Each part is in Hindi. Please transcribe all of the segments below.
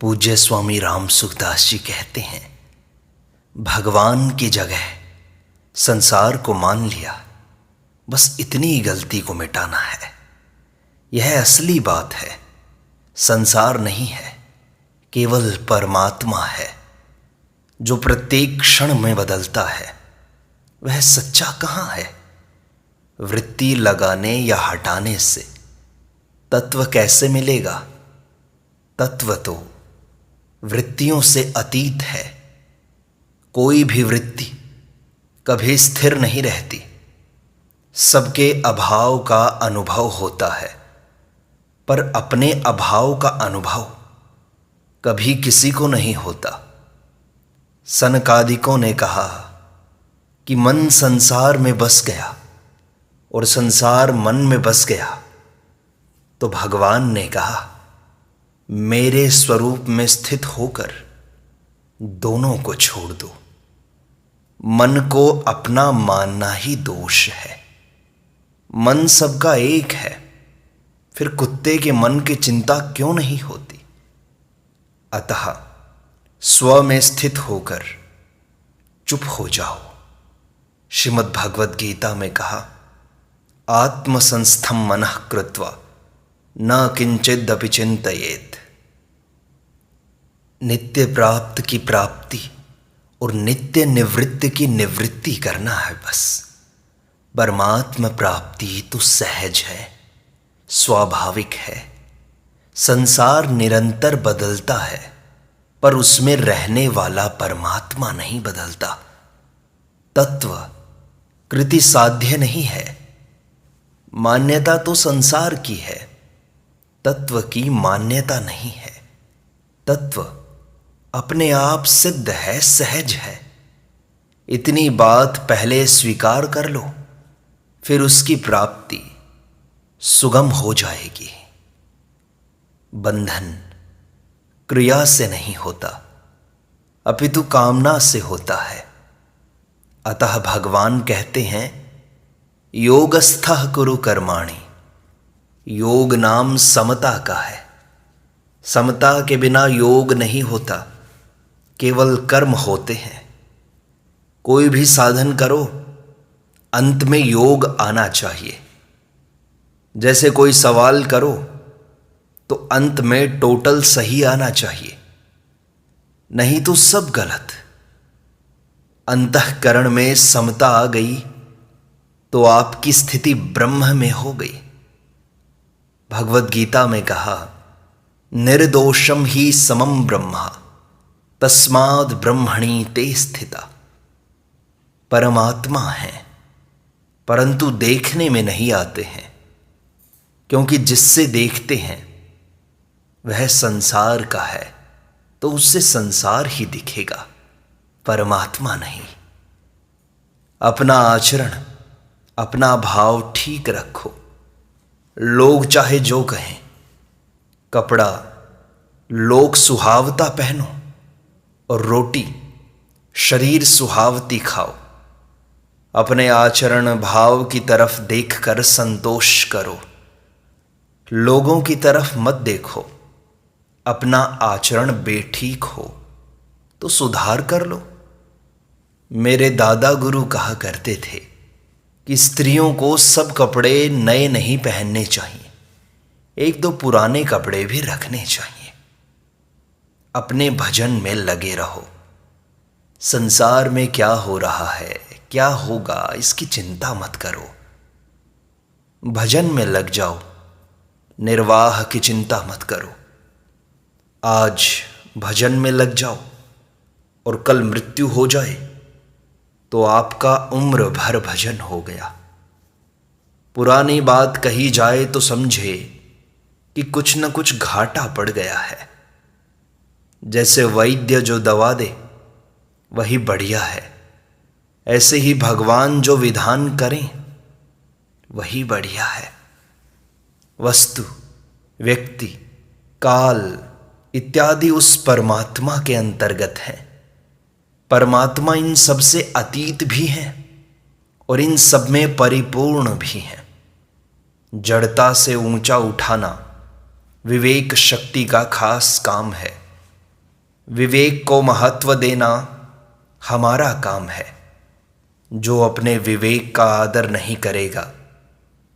पूज्य स्वामी राम सुखदास जी कहते हैं, भगवान की जगह संसार को मान लिया, बस इतनी ही गलती को मिटाना है। यह असली बात है। संसार नहीं है, केवल परमात्मा है जो प्रत्येक क्षण में बदलता है। वह सच्चा कहाँ है? वृत्ति लगाने या हटाने से तत्व कैसे मिलेगा? तत्व तो वृत्तियों से अतीत है। कोई भी वृत्ति कभी स्थिर नहीं रहती। सबके अभाव का अनुभव होता है, पर अपने अभाव का अनुभव कभी किसी को नहीं होता। सनकादिकों ने कहा कि मन संसार में बस गया और संसार मन में बस गया, तो भगवान ने कहा, मेरे स्वरूप में स्थित होकर दोनों को छोड़ दो। मन को अपना मानना ही दोष है। मन सबका एक है, फिर कुत्ते के मन की चिंता क्यों नहीं होती? अतः स्व में स्थित होकर चुप हो जाओ। श्रीमद् भगवद गीता में कहा, आत्मसंस्थम मनः कृत्वा न किंचिदपि चिंतयेत्। नित्य प्राप्त की प्राप्ति और नित्य निवृत्ति की निवृत्ति करना है बस। परमात्म प्राप्ति तो सहज है, स्वाभाविक है। संसार निरंतर बदलता है, पर उसमें रहने वाला परमात्मा नहीं बदलता। तत्व कृति साध्य नहीं है। मान्यता तो संसार की है, तत्व की मान्यता नहीं है। तत्व अपने आप सिद्ध है, सहज है। इतनी बात पहले स्वीकार कर लो, फिर उसकी प्राप्ति सुगम हो जाएगी। बंधन क्रिया से नहीं होता, अपितु कामना से होता है। अतः भगवान कहते हैं, योगस्थः कुरु कर्माणि। योग नाम समता का है। समता के बिना योग नहीं होता, केवल कर्म होते हैं। कोई भी साधन करो, अंत में योग आना चाहिए। जैसे कोई सवाल करो तो अंत में टोटल सही आना चाहिए, नहीं तो सब गलत। अंतःकरण में समता आ गई तो आपकी स्थिति ब्रह्म में हो गई। भगवद गीता में कहा, निर्दोषम ही समम ब्रह्मा तस्माद् ब्रह्मणि ते स्थिता। परमात्मा है, परंतु देखने में नहीं आते हैं, क्योंकि जिससे देखते हैं वह संसार का है, तो उससे संसार ही दिखेगा, परमात्मा नहीं। अपना आचरण, अपना भाव ठीक रखो। लोग चाहे जो कहें, कपड़ा लोक सुहावता पहनो और रोटी शरीर सुहावती खाओ। अपने आचरण भाव की तरफ देखकर संतोष करो, लोगों की तरफ मत देखो। अपना आचरण बेठीक हो तो सुधार कर लो। मेरे दादा गुरु कहा करते थे कि स्त्रियों को सब कपड़े नए नहीं पहनने चाहिए, एक दो पुराने कपड़े भी रखने चाहिए। अपने भजन में लगे रहो। संसार में क्या हो रहा है, क्या होगा, इसकी चिंता मत करो। भजन में लग जाओ, निर्वाह की चिंता मत करो। आज भजन में लग जाओ और कल मृत्यु हो जाए तो आपका उम्र भर भजन हो गया। पुरानी बात कही जाए तो समझे कि कुछ न कुछ घाटा पड़ गया है। जैसे वैद्य जो दवा दे वही बढ़िया है, ऐसे ही भगवान जो विधान करें वही बढ़िया है। वस्तु, व्यक्ति, काल इत्यादि उस परमात्मा के अंतर्गत है। परमात्मा इन सब से अतीत भी है और इन सब में परिपूर्ण भी है। जड़ता से ऊंचा उठाना विवेक शक्ति का खास काम है। विवेक को महत्व देना हमारा काम है। जो अपने विवेक का आदर नहीं करेगा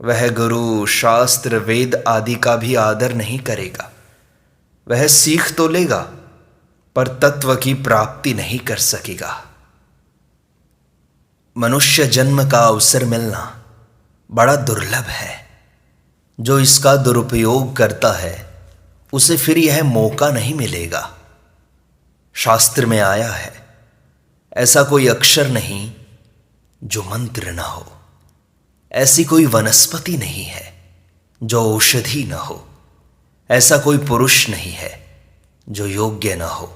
वह गुरु, शास्त्र, वेद आदि का भी आदर नहीं करेगा। वह सीख तो लेगा पर तत्व की प्राप्ति नहीं कर सकेगा। मनुष्य जन्म का अवसर मिलना बड़ा दुर्लभ है। जो इसका दुरुपयोग करता है उसे फिर यह मौका नहीं मिलेगा। शास्त्र में आया है, ऐसा कोई अक्षर नहीं जो मंत्र न हो, ऐसी कोई वनस्पति नहीं है जो औषधि न हो, ऐसा कोई पुरुष नहीं है जो योग्य न हो,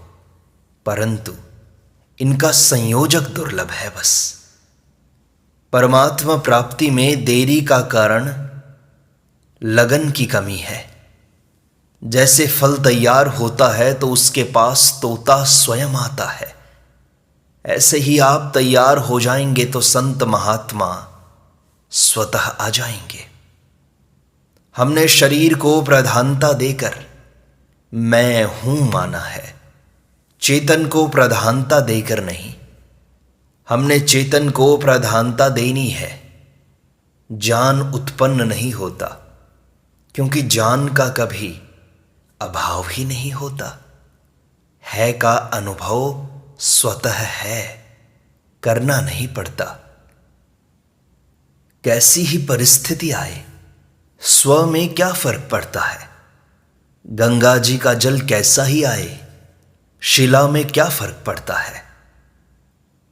परंतु इनका संयोजक दुर्लभ है। बस परमात्मा प्राप्ति में देरी का कारण लगन की कमी है। जैसे फल तैयार होता है तो उसके पास तोता स्वयं आता है, ऐसे ही आप तैयार हो जाएंगे तो संत महात्मा स्वतः आ जाएंगे। हमने शरीर को प्रधानता देकर मैं हूं माना है, चेतन को प्रधानता देकर नहीं। हमने चेतन को प्रधानता देनी है। ज्ञान उत्पन्न नहीं होता क्योंकि ज्ञान का कभी अभाव ही नहीं होता। है का अनुभव स्वतः है, करना नहीं पड़ता। कैसी ही परिस्थिति आए, स्व में क्या फर्क पड़ता है। गंगा जी का जल कैसा ही आए, शिला में क्या फर्क पड़ता है।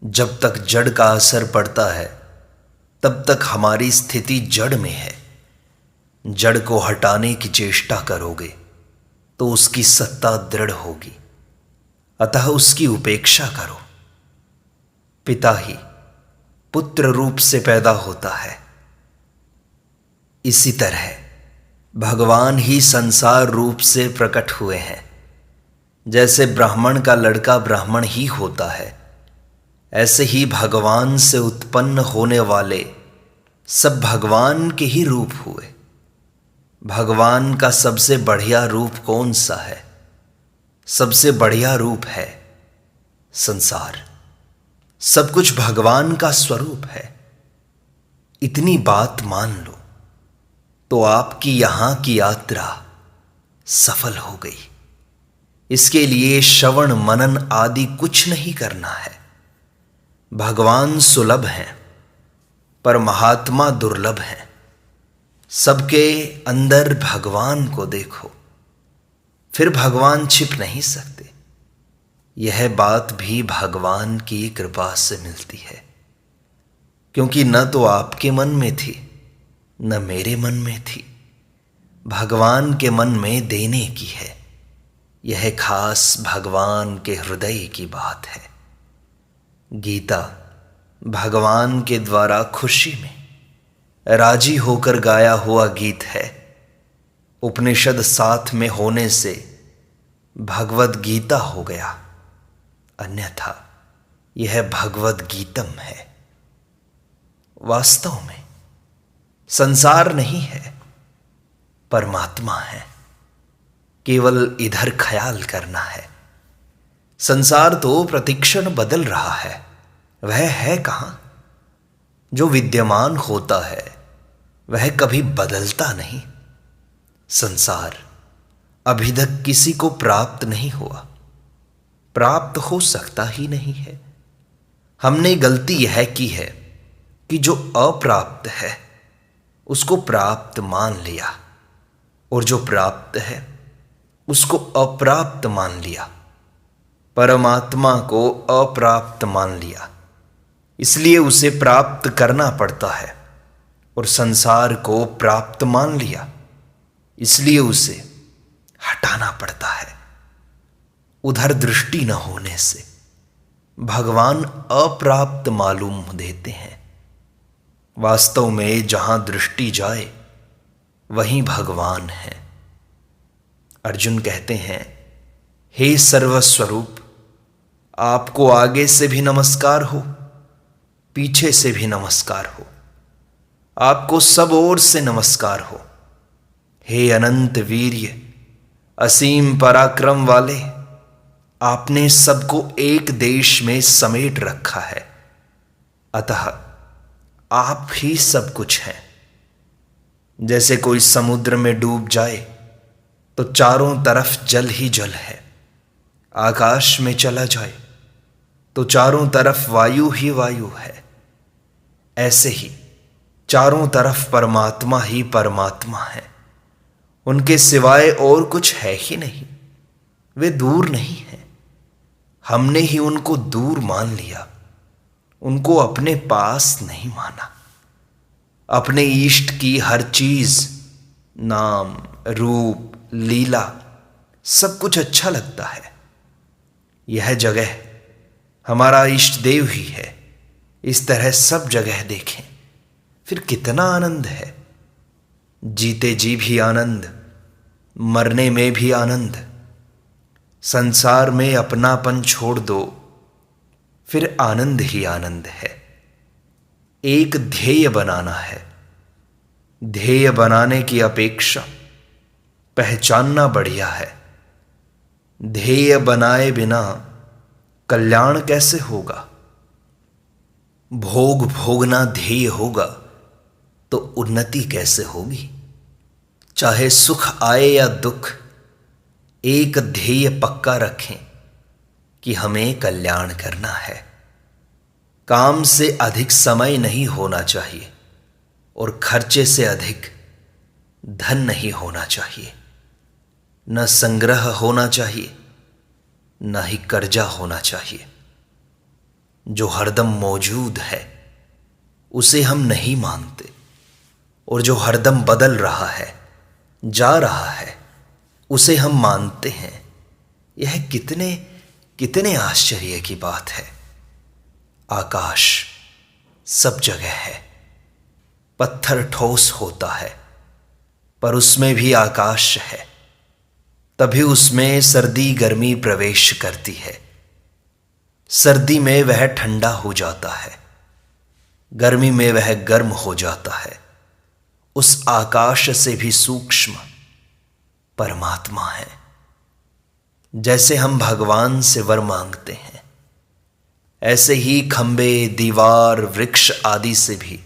जब तक जड़ का असर पड़ता है तब तक हमारी स्थिति जड़ में है। जड़ को हटाने की चेष्टा करोगे तो उसकी सत्ता दृढ़ होगी, अतः उसकी उपेक्षा करो। पिता ही पुत्र रूप से पैदा होता है, इसी तरह भगवान ही संसार रूप से प्रकट हुए हैं। जैसे ब्राह्मण का लड़का ब्राह्मण ही होता है, ऐसे ही भगवान से उत्पन्न होने वाले सब भगवान के ही रूप हुए। भगवान का सबसे बढ़िया रूप कौन सा है? सबसे बढ़िया रूप है संसार। सब कुछ भगवान का स्वरूप है। इतनी बात मान लो तो आपकी यहां की यात्रा सफल हो गई। इसके लिए श्रवण मनन आदि कुछ नहीं करना है। भगवान सुलभ हैं पर महात्मा दुर्लभ हैं। सबके अंदर भगवान को देखो, फिर भगवान छिप नहीं सकते। यह बात भी भगवान की कृपा से मिलती है, क्योंकि न तो आपके मन में थी न मेरे मन में थी। भगवान के मन में देने की है। यह खास भगवान के हृदय की बात है। गीता भगवान के द्वारा खुशी में राजी होकर गाया हुआ गीत है। उपनिषद साथ में होने से भगवद गीता हो गया, अन्यथा यह भगवद गीतम है। वास्तव में संसार नहीं है, परमात्मा है। केवल इधर ख्याल करना है। संसार तो प्रतिक्षण बदल रहा है, वह है कहां? जो विद्यमान होता है वह कभी बदलता नहीं। संसार अभी तक किसी को प्राप्त नहीं हुआ, प्राप्त हो सकता ही नहीं है। हमने गलती यह की है कि जो अप्राप्त है उसको प्राप्त मान लिया, और जो प्राप्त है उसको अप्राप्त मान लिया। परमात्मा को अप्राप्त मान लिया, इसलिए उसे प्राप्त करना पड़ता है, और संसार को प्राप्त मान लिया, इसलिए उसे हटाना पड़ता है। उधर दृष्टि न होने से भगवान अप्राप्त मालूम देते हैं। वास्तव में जहां दृष्टि जाए वहीं भगवान है। अर्जुन कहते हैं, हे सर्वस्वरूप, आपको आगे से भी नमस्कार हो, पीछे से भी नमस्कार हो, आपको सब ओर से नमस्कार हो। हे अनंत वीर्य, असीम पराक्रम वाले, आपने सबको एक देश में समेट रखा है, अतः आप ही सब कुछ हैं। जैसे कोई समुद्र में डूब जाए तो चारों तरफ जल ही जल है, आकाश में चला जाए तो चारों तरफ वायु ही वायु है। ऐसे ही चारों तरफ परमात्मा ही परमात्मा है, उनके सिवाय और कुछ है ही नहीं। वे दूर नहीं हैं, हमने ही उनको दूर मान लिया, उनको अपने पास नहीं माना। अपने इष्ट की हर चीज, नाम, रूप, लीला, सब कुछ अच्छा लगता है। यह जगह हमारा इष्ट देव ही है, इस तरह सब जगह देखें, फिर कितना आनंद है। जीते जी भी आनंद, मरने में भी आनंद। संसार में अपनापन छोड़ दो, फिर आनंद ही आनंद है। एक ध्येय बनाना है, ध्येय बनाने की अपेक्षा पहचानना बढ़िया है। ध्येय बनाए बिना कल्याण कैसे होगा? भोग भोगना ध्येय होगा तो उन्नति कैसे होगी? चाहे सुख आए या दुख, एक ध्येय पक्का रखें कि हमें कल्याण करना है। काम से अधिक समय नहीं होना चाहिए और खर्चे से अधिक धन नहीं होना चाहिए। न संग्रह होना चाहिए, न ही कर्जा होना चाहिए। जो हरदम मौजूद है उसे हम नहीं मानते, और जो हरदम बदल रहा है, जा रहा है, उसे हम मानते हैं। यह कितने कितने आश्चर्य की बात है। आकाश सब जगह है, पत्थर ठोस होता है पर उसमें भी आकाश है, तभी उसमें सर्दी गर्मी प्रवेश करती है। सर्दी में वह ठंडा हो जाता है, गर्मी में वह गर्म हो जाता है। उस आकाश से भी सूक्ष्म परमात्मा है। जैसे हम भगवान से वर मांगते हैं, ऐसे ही खंबे, दीवार, वृक्ष आदि से भी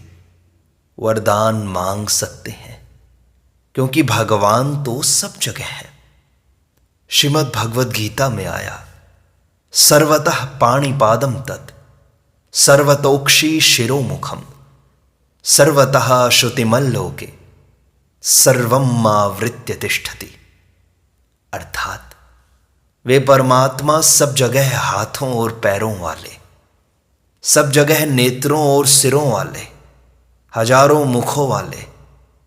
वरदान मांग सकते हैं, क्योंकि भगवान तो सब जगह है। श्रीमद् भगवद गीता में आया, सर्वतः पाणिपादम तत् सर्वतोक्षी शिरोमुखम सर्वतः श्रुतिमल्लोके सर्वम आवृत्य तिष्ठति। अर्थात वे परमात्मा सब जगह हाथों और पैरों वाले, सब जगह नेत्रों और सिरों वाले, हजारों मुखों वाले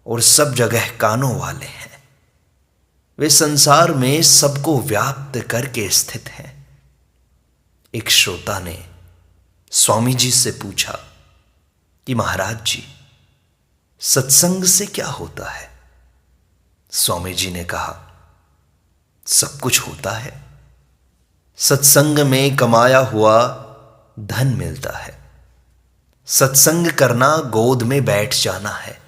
और सब जगह कानों वाले हैं। वे संसार में सबको व्याप्त करके स्थित हैं। एक श्रोता ने स्वामी जी से पूछा कि महाराज जी, सत्संग से क्या होता है? स्वामी जी ने कहा, सब कुछ होता है। सत्संग में कमाया हुआ धन मिलता है। सत्संग करना गोद में बैठ जाना है।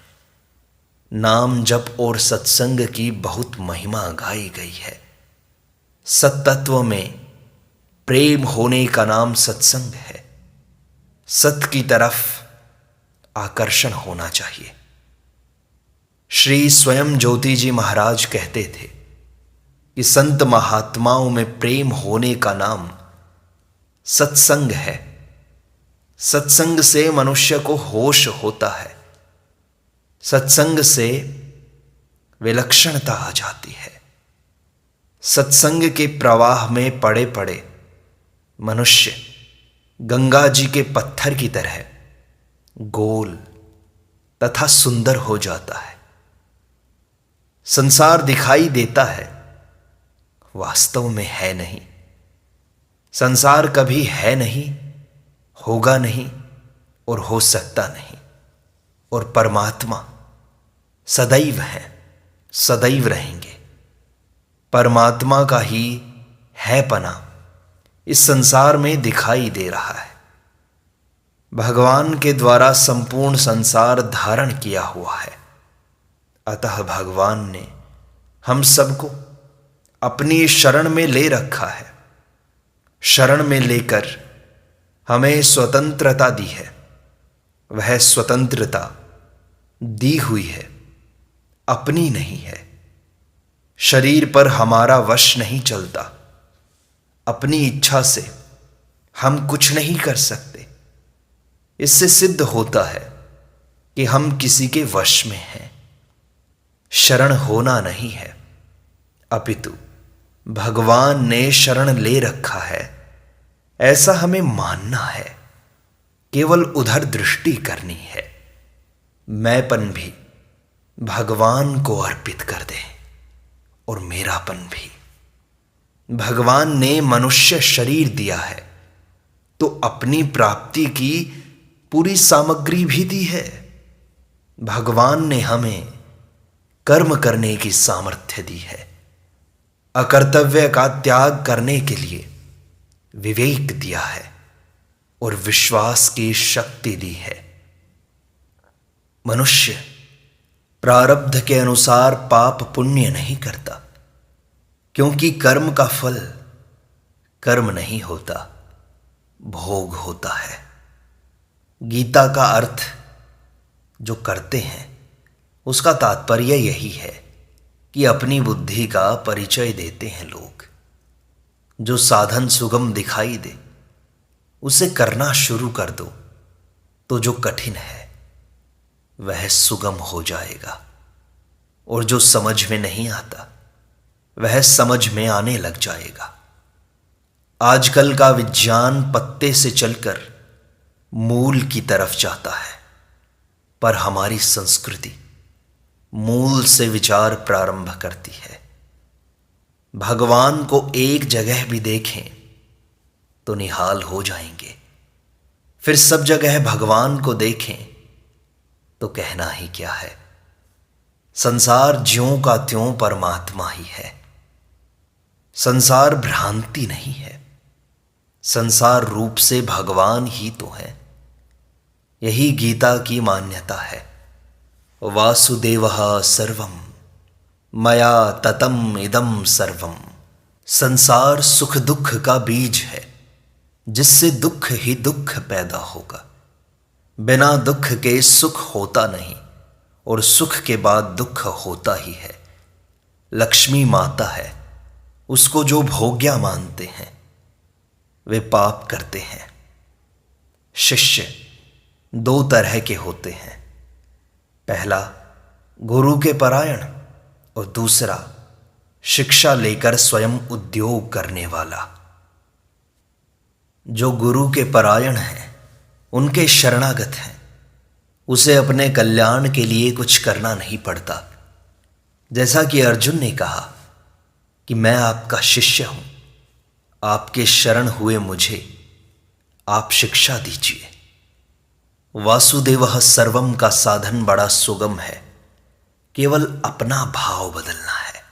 नाम जप और सत्संग की बहुत महिमा गाई गई है। सत्तत्व में प्रेम होने का नाम सत्संग है। सत्य की तरफ आकर्षण होना चाहिए। श्री स्वयं ज्योति जी महाराज कहते थे कि संत महात्माओं में प्रेम होने का नाम सत्संग है। सत्संग से मनुष्य को होश होता है। सत्संग से विलक्षणता आ जाती है। सत्संग के प्रवाह में पड़े पड़े मनुष्य गंगा जी के पत्थर की तरह गोल तथा सुंदर हो जाता है। संसार दिखाई देता है, वास्तव में है नहीं। संसार कभी है नहीं, होगा नहीं और हो सकता नहीं। और परमात्मा सदैव है, सदैव रहेंगे। परमात्मा का ही है पना इस संसार में दिखाई दे रहा है। भगवान के द्वारा संपूर्ण संसार धारण किया हुआ है। अतः भगवान ने हम सबको अपनी शरण में ले रखा है। शरण में लेकर हमें स्वतंत्रता दी है। वह स्वतंत्रता दी हुई है, अपनी नहीं है। शरीर पर हमारा वश नहीं चलता। अपनी इच्छा से हम कुछ नहीं कर सकते। इससे सिद्ध होता है कि हम किसी के वश में हैं। शरण होना नहीं है, अपितु भगवान ने शरण ले रखा है, ऐसा हमें मानना है। केवल उधर दृष्टि करनी है। मैंपन भी भगवान को अर्पित कर दे और मेरापन भी। भगवान ने मनुष्य शरीर दिया है तो अपनी प्राप्ति की पूरी सामग्री भी दी है। भगवान ने हमें कर्म करने की सामर्थ्य दी है। अकर्तव्य का त्याग करने के लिए विवेक दिया है और विश्वास की शक्ति दी है। मनुष्य प्रारब्ध के अनुसार पाप पुण्य नहीं करता, क्योंकि कर्म का फल कर्म नहीं होता, भोग होता है। गीता का अर्थ जो करते हैं उसका तात्पर्य यही है कि अपनी बुद्धि का परिचय देते हैं लोग। जो साधन सुगम दिखाई दे उसे करना शुरू कर दो, तो जो कठिन है वह सुगम हो जाएगा, और जो समझ में नहीं आता वह समझ में आने लग जाएगा। आजकल का विज्ञान पत्ते से चलकर मूल की तरफ जाता है, पर हमारी संस्कृति मूल से विचार प्रारंभ करती है। भगवान को एक जगह भी देखें तो निहाल हो जाएंगे, फिर सब जगह भगवान को देखें तो कहना ही क्या है। संसार ज्यों का त्यों परमात्मा ही है। संसार भ्रांति नहीं है, संसार रूप से भगवान ही तो है। यही गीता की मान्यता है। वासुदेवः सर्वं मया ततम इदं सर्वं। संसार सुख दुख का बीज है, जिससे दुख ही दुख पैदा होगा। बिना दुख के सुख होता नहीं, और सुख के बाद दुख होता ही है। लक्ष्मी माता है, उसको जो भोग्या मानते हैं वे पाप करते हैं। शिष्य दो तरह के होते हैं, पहला गुरु के परायण और दूसरा शिक्षा लेकर स्वयं उद्योग करने वाला। जो गुरु के परायण हैं, उनके शरणागत हैं, उसे अपने कल्याण के लिए कुछ करना नहीं पड़ता। जैसा कि अर्जुन ने कहा कि मैं आपका शिष्य हूं, आपके शरण हुए मुझे आप शिक्षा दीजिए। वासुदेवः सर्वम का साधन बड़ा सुगम है, केवल अपना भाव बदलना है।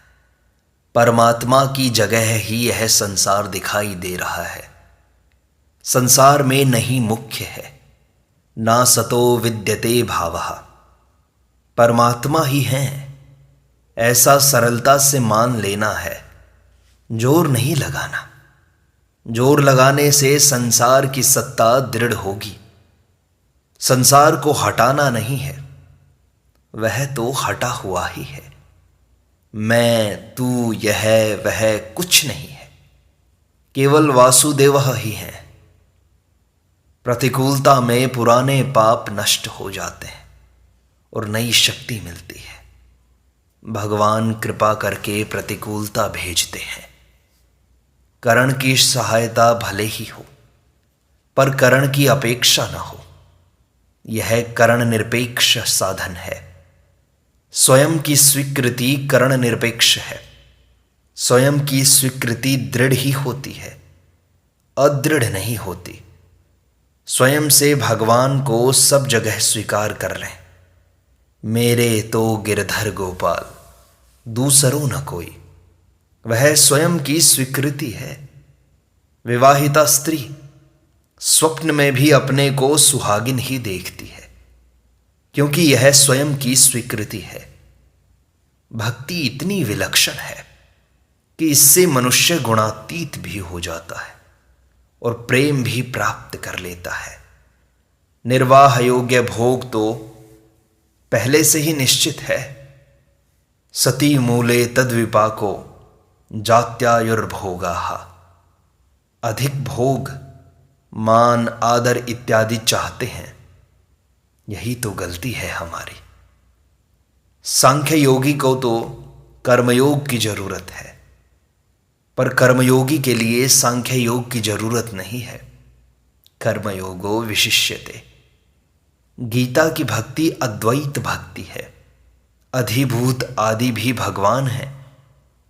परमात्मा की जगह ही यह संसार दिखाई दे रहा है। संसार में नहीं मुख्य है, ना सतो विद्यते भावः। परमात्मा ही हैं, ऐसा सरलता से मान लेना है। जोर नहीं लगाना। जोर लगाने से संसार की सत्ता दृढ़ होगी। संसार को हटाना नहीं है, वह तो हटा हुआ ही है। मैं तू यह वह कुछ नहीं है, केवल वासुदेवः ही है। प्रतिकूलता में पुराने पाप नष्ट हो जाते हैं और नई शक्ति मिलती है। भगवान कृपा करके प्रतिकूलता भेजते हैं। करण की सहायता भले ही हो, पर करण की अपेक्षा न हो। यह करण निरपेक्ष साधन है। स्वयं की स्वीकृति करण निरपेक्ष है। स्वयं की स्वीकृति दृढ़ ही होती है, अदृढ़ नहीं होती। स्वयं से भगवान को सब जगह स्वीकार कर लें। मेरे तो गिरधर गोपाल, दूसरों न कोई। वह स्वयं की स्वीकृति है। विवाहिता स्त्री स्वप्न में भी अपने को सुहागिन ही देखती है, क्योंकि यह स्वयं की स्वीकृति है। भक्ति इतनी विलक्षण है कि इससे मनुष्य गुणातीत भी हो जाता है। और प्रेम भी प्राप्त कर लेता है। निर्वाह योग्य भोग तो पहले से ही निश्चित है। सती मूले तद्विपाको जात्यायुर्भोगाः। अधिक भोग, मान, आदर इत्यादि चाहते हैं, यही तो गलती है हमारी। सांख्य योगी को तो कर्मयोग की जरूरत है, पर कर्मयोगी के लिए सांख्य योग की जरूरत नहीं है। कर्मयोगो विशिष्यते। गीता की भक्ति अद्वैत भक्ति है। अधिभूत आदि भी भगवान है,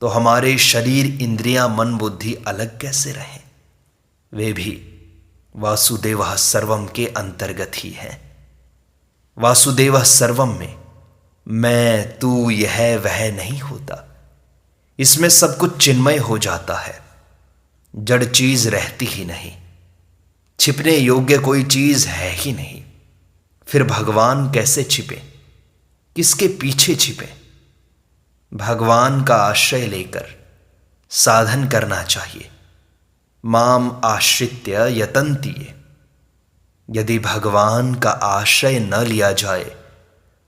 तो हमारे शरीर, इंद्रियां, मन, बुद्धि अलग कैसे रहें? वे भी वासुदेवः सर्वम के अंतर्गत ही हैं। वासुदेवः सर्वम में मैं, तू, यह वह नहीं होता। इसमें सब कुछ चिन्मय हो जाता है, जड़ चीज रहती ही नहीं, छिपने योग्य कोई चीज है ही नहीं। फिर भगवान कैसे छिपे, किसके पीछे छिपे? भगवान का आश्रय लेकर साधन करना चाहिए। माम आश्रित्य यतन्ति ये। यदि भगवान का आश्रय न लिया जाए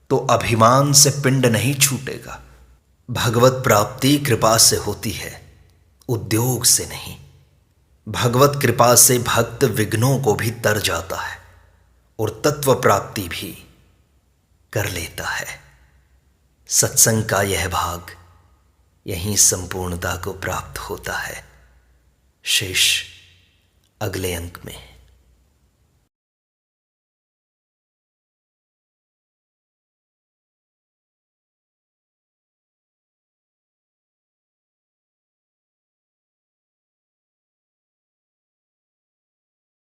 तो अभिमान से पिंड नहीं छूटेगा। भगवत प्राप्ति कृपा से होती है, उद्योग से नहीं। भगवत कृपा से भक्त विघ्नों को भी तर जाता है और तत्व प्राप्ति भी कर लेता है। सत्संग का यह भाग यहीं संपूर्णता को प्राप्त होता है। शेष अगले अंक में।